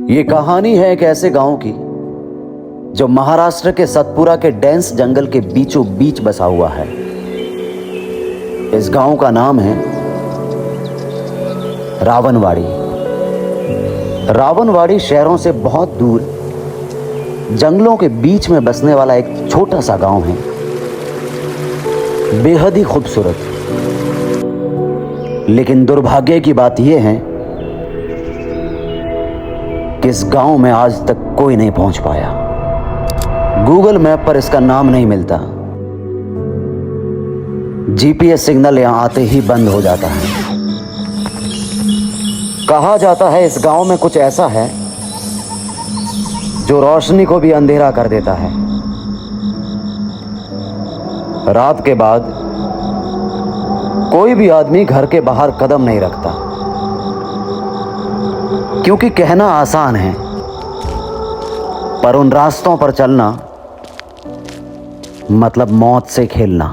ये कहानी है एक ऐसे गांव की जो महाराष्ट्र के सतपुरा के डेंस जंगल के बीचों बीच बसा हुआ है। इस गांव का नाम है रावणवाड़ी। रावणवाड़ी शहरों से बहुत दूर जंगलों के बीच में बसने वाला एक छोटा सा गांव है, बेहद ही खूबसूरत। लेकिन दुर्भाग्य की बात यह है कि इस गांव में आज तक कोई नहीं पहुंच पाया। गूगल मैप पर इसका नाम नहीं मिलता। जीपीएस सिग्नल यहां आते ही बंद हो जाता है। कहा जाता है इस गांव में कुछ ऐसा है जो रोशनी को भी अंधेरा कर देता है। रात के बाद कोई भी आदमी घर के बाहर कदम नहीं रखता, क्योंकि कहना आसान है पर उन रास्तों पर चलना मतलब मौत से खेलना।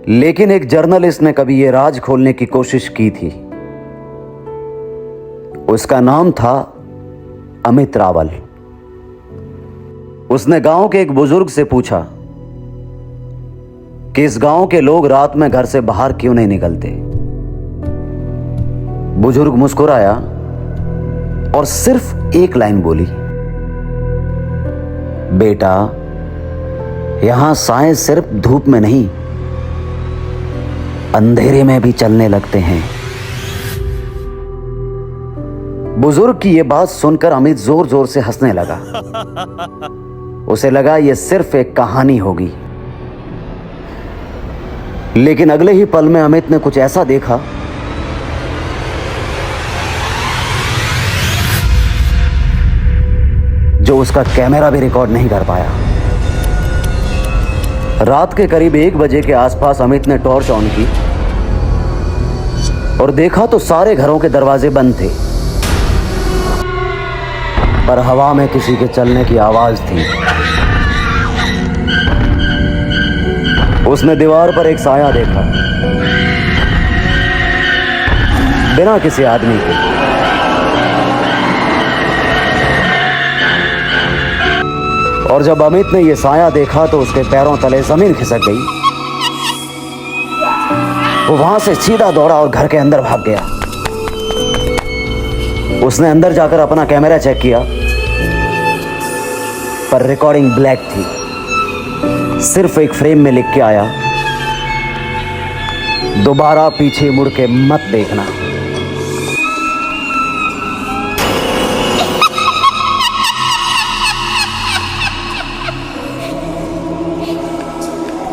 लेकिन एक जर्नलिस्ट ने कभी यह राज खोलने की कोशिश की थी। उसका नाम था अमित रावल। उसने गांव के एक बुजुर्ग से पूछा कि इस गांव के लोग रात में घर से बाहर क्यों नहीं निकलते। बुजुर्ग मुस्कुराया और सिर्फ एक लाइन बोली, बेटा, यहां साए सिर्फ धूप में नहीं, अंधेरे में भी चलने लगते हैं। बुजुर्ग की यह बात सुनकर अमित जोर जोर से हंसने लगा। उसे लगा यह सिर्फ एक कहानी होगी। लेकिन अगले ही पल में अमित ने कुछ ऐसा देखा जो उसका कैमरा भी रिकॉर्ड नहीं कर पाया। रात के करीब 1 बजे के आसपास अमित ने टॉर्च ऑन की और देखा तो सारे घरों के दरवाजे बंद थे, पर हवा में किसी के चलने की आवाज थी। उसने दीवार पर एक साया देखा, बिना किसी आदमी के। और जब अमित ने यह साया देखा तो उसके पैरों तले जमीन खिसक गई। वो वहां से सीधा दौड़ा और घर के अंदर भाग गया। उसने अंदर जाकर अपना कैमरा चेक किया, पर रिकॉर्डिंग ब्लैक थी। सिर्फ एक फ्रेम में लिख के आया, दोबारा पीछे मुड़ के मत देखना।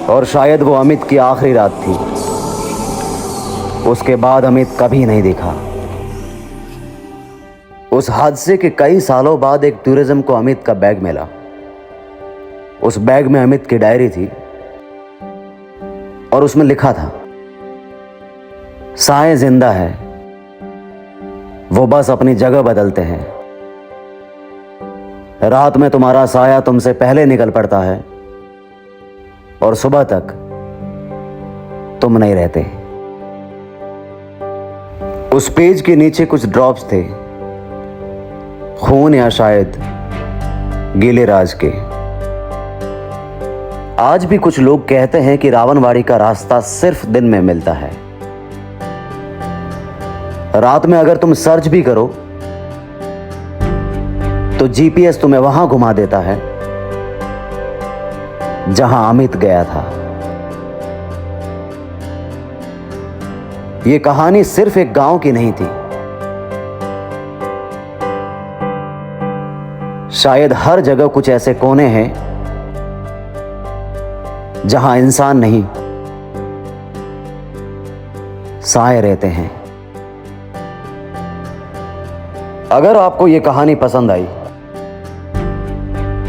और शायद वो अमित की आखिरी रात थी। उसके बाद अमित कभी नहीं दिखा। उस हादसे के कई सालों बाद एक टूरिज्म को अमित का बैग मिला। उस बैग में अमित की डायरी थी और उसमें लिखा था, साए जिंदा है, वो बस अपनी जगह बदलते हैं। रात में तुम्हारा साया तुमसे पहले निकल पड़ता है और सुबह तक तुम नहीं रहते। उस पेज के नीचे कुछ ड्रॉप्स थे, खून या शायद गीले राज के। आज भी कुछ लोग कहते हैं कि रावणवाड़ी का रास्ता सिर्फ दिन में मिलता है। रात में अगर तुम सर्च भी करो तो जीपीएस तुम्हें वहां घुमा देता है जहां अमित गया था। यह कहानी सिर्फ एक गांव की नहीं थी। शायद हर जगह कुछ ऐसे कोने हैं जहां इंसान नहीं, साए रहते हैं। अगर आपको यह कहानी पसंद आई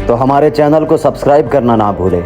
तो हमारे चैनल को सब्सक्राइब करना ना भूलें।